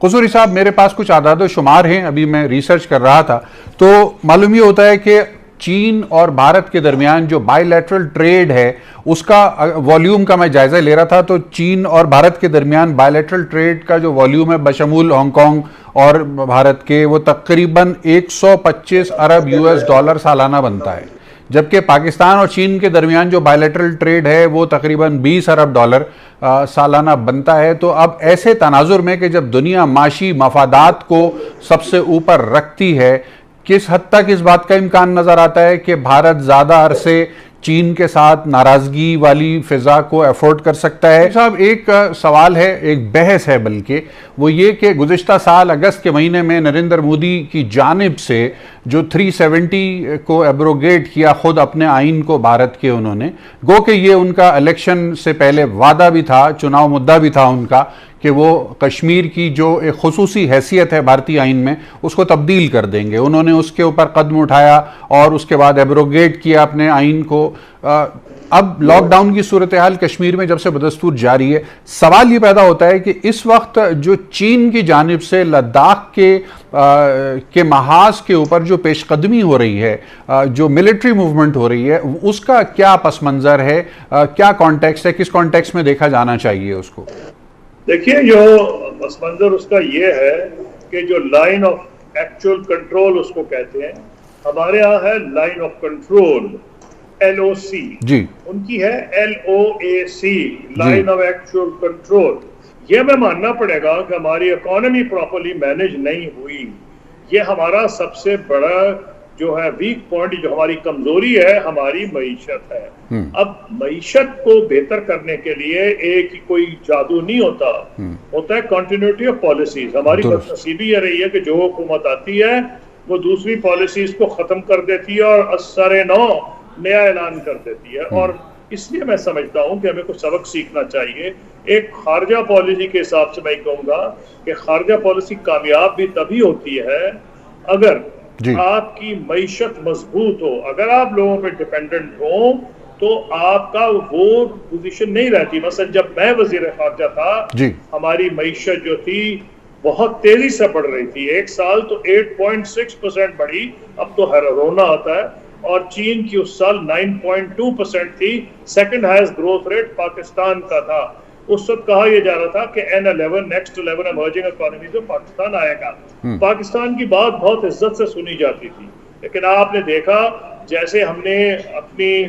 قصوری صاحب، میرے پاس کچھ اعداد و شمار ہیں، ابھی میں ریسرچ کر رہا تھا تو معلوم یہ ہوتا ہے کہ چین اور بھارت کے درمیان جو بائی لیٹرل ٹریڈ ہے اس کا والیوم کا میں جائزہ لے رہا تھا، تو چین اور بھارت کے درمیان بائی لیٹرل ٹریڈ کا جو والیوم ہے بشمول ہانگ کانگ اور بھارت کے، وہ تقریباً 125 ارب US ڈالر سالانہ بنتا ہے، جبکہ پاکستان اور چین کے درمیان جو بائی لیٹرل ٹریڈ ہے وہ تقریباً 20 ارب ڈالر سالانہ بنتا ہے۔ تو اب ایسے تناظر میں کہ جب دنیا معاشی مفادات کو سب سے اوپر رکھتی ہے، کس حد تک اس بات کا امکان نظر آتا ہے کہ بھارت زیادہ عرصے چین کے ساتھ ناراضگی والی فضا کو افورڈ کر سکتا ہے؟ صاحب، ایک سوال ہے، ایک بحث ہے بلکہ، وہ یہ کہ گزشتہ سال اگست کے مہینے میں نریندر مودی کی جانب سے جو 370 کو ایبروگیٹ کیا خود اپنے آئین کو بھارت کے، انہوں نے گو کہ یہ ان کا الیکشن سے پہلے وعدہ بھی تھا، چناؤ مدعا بھی تھا ان کا کہ وہ کشمیر کی جو ایک خصوصی حیثیت ہے بھارتی آئین میں اس کو تبدیل کر دیں گے۔ انہوں نے اس کے اوپر قدم اٹھایا اور اس کے بعد ایبروگیٹ کیا اپنے آئین کو۔ اب لاک ڈاؤن کی صورتحال کشمیر میں جب سے بدستور جاری ہے، سوال یہ پیدا ہوتا ہے کہ اس وقت جو چین کی جانب سے لداخ کے محاذ کے اوپر جو پیش قدمی ہو رہی ہے، جو ملٹری موومنٹ ہو رہی ہے، اس کا کیا پس منظر ہے، کیا کانٹیکسٹ ہے، کس کانٹیکسٹ میں دیکھا جانا چاہیے اس کو؟ دیکھیے، جو پس منظر اس کا یہ ہے کہ جو لائن آف ایکچوئل کنٹرول اس کو کہتے ہیں، ہمارے یہاں ہے لائن آف کنٹرول LOC، جی، ان کی ہے LOAC، line of actual control. یہ میں ماننا پڑے گا کہ ہماری اکانومی پراپرلی مینج نہیں ہوئی، یہ ہمارا سب سے بڑا جو ہے ویک پوائنٹ، جو ہماری کمزوری ہے، ہماری معیشت ہے۔ اب معیشت کو بہتر کرنے کے لیے ایک ہی کوئی جادو نہیں ہوتا ہے کنٹینیوٹی آف پالیسیز۔ ہماری بدنصیبی یہ رہی ہے کہ جو حکومت آتی ہے وہ دوسری پالیسیز کو ختم کر دیتی ہے اور اثر نو نیا اعلان کر دیتی ہے، اور اس لیے میں سمجھتا ہوں کہ ہمیں کچھ سبق سیکھنا چاہیے۔ ایک خارجہ پالیسی کے حساب سے میں کہوں گا کہ خارجہ پالیسی کامیاب بھی تبھی ہوتی ہے اگر آپ کی معیشت مضبوط ہو، اگر آپ لوگوں پہ ڈیپینڈنٹ ہوں تو آپ کا وہ پوزیشن نہیں رہتی۔ مثلا جب میں وزیر خارجہ تھا، ہماری معیشت جو تھی بہت تیزی سے بڑھ رہی تھی، ایک سال تو 8.6% بڑھی، اب تو رونا آتا ہے، اور چین کی اس سال 9.2% تھی۔ Second highest growth rate Pakistan کا تھا۔ اس وقت کہا یہ جا رہا تھا کہ N11 نیکسٹ 11 ایمرجنگ اکانومیز میں پاکستان آئے گا۔ پاکستان کی بات بہت عزت سے سنی جاتی تھی، لیکن آپ نے دیکھا جیسے ہم نے اپنی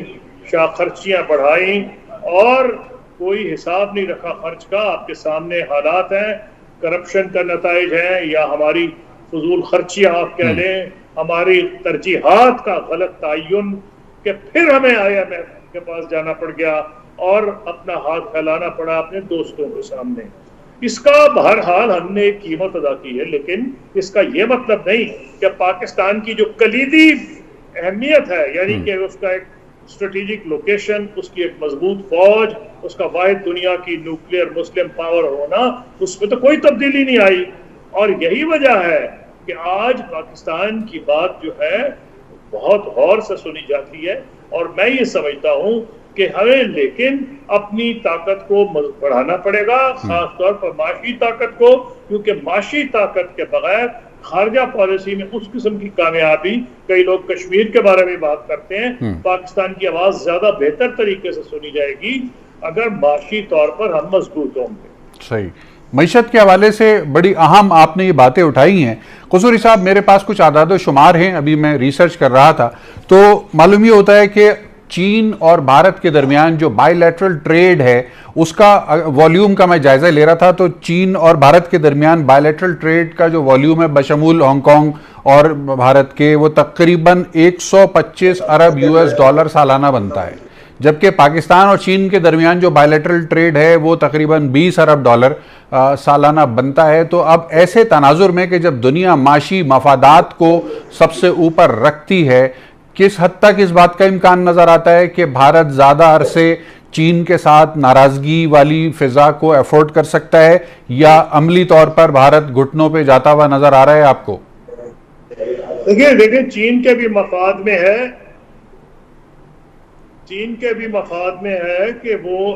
خرچیاں بڑھائیں اور کوئی حساب نہیں رکھا خرچ کا، آپ کے سامنے حالات ہیں، کرپشن کا نتائج ہیں، یا ہماری فضول خرچیاں آپ کہہ لیں، ہماری ترجیحات کا غلط تعین، کہ پھر ہمیں IMF کے پاس جانا پڑ گیا اور اپنا ہاتھ پھیلانا پڑا اپنے دوستوں کے سامنے۔ اس کا بہرحال ہم نے ایک قیمت ادا کی ہے، لیکن اس کا یہ مطلب نہیں کہ پاکستان کی جو کلیدی اہمیت ہے، یعنی کہ اس کا ایک اسٹریٹجک لوکیشن، اس کی ایک مضبوط فوج، اس کا واحد دنیا کی نیوکلیئر مسلم پاور ہونا، اس میں تو کوئی تبدیلی نہیں آئی۔ اور یہی وجہ ہے کہ آج پاکستان کی بات جو ہے بہت غور سے سنی جاتی ہے، اور میں یہ سمجھتا ہوں کہ ہمیں لیکن اپنی طاقت کو بڑھانا پڑے گا، خاص طور پر معاشی طاقت کو، کیونکہ معاشی طاقت کے بغیر خارجہ پالیسی میں اس قسم کی کامیابی، کئی لوگ کشمیر کے بارے میں بات کرتے ہیں، پاکستان کی آواز زیادہ بہتر طریقے سے سنی جائے گی اگر معاشی طور پر ہم مضبوط ہوں گے۔ صحیح۔ معیشت کے حوالے سے بڑی اہم آپ نے یہ باتیں اٹھائی ہیں۔ قصوری صاحب، میرے پاس کچھ اعداد و شمار ہیں، ابھی میں ریسرچ کر رہا تھا تو معلوم یہ ہوتا ہے کہ چین اور بھارت کے درمیان جو بائی لیٹرل ٹریڈ ہے اس کا والیوم کا میں جائزہ لے رہا تھا، تو چین اور بھارت کے درمیان بائی لیٹرل ٹریڈ کا جو والیوم ہے بشمول ہانگ کانگ اور بھارت کے، وہ تقریباً 125 ارب US ڈالر سالانہ بنتا ہے، جبکہ پاکستان اور چین کے درمیان جو بائی لیٹرل ٹریڈ ہے وہ تقریباً 20 ارب ڈالر سالانہ بنتا ہے۔ تو اب ایسے تناظر میں کہ جب دنیا معاشی مفادات کو سب سے اوپر رکھتی ہے، کس حد تک اس بات کا امکان نظر آتا ہے کہ بھارت زیادہ عرصے چین کے ساتھ ناراضگی والی فضا کو افورڈ کر سکتا ہے، یا عملی طور پر بھارت گھٹنوں پہ جاتا ہوا نظر آ رہا ہے آپ کو؟ دیکھیں، چین کے بھی مفاد میں ہے کہ وہ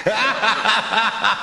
Ha ha ha ha!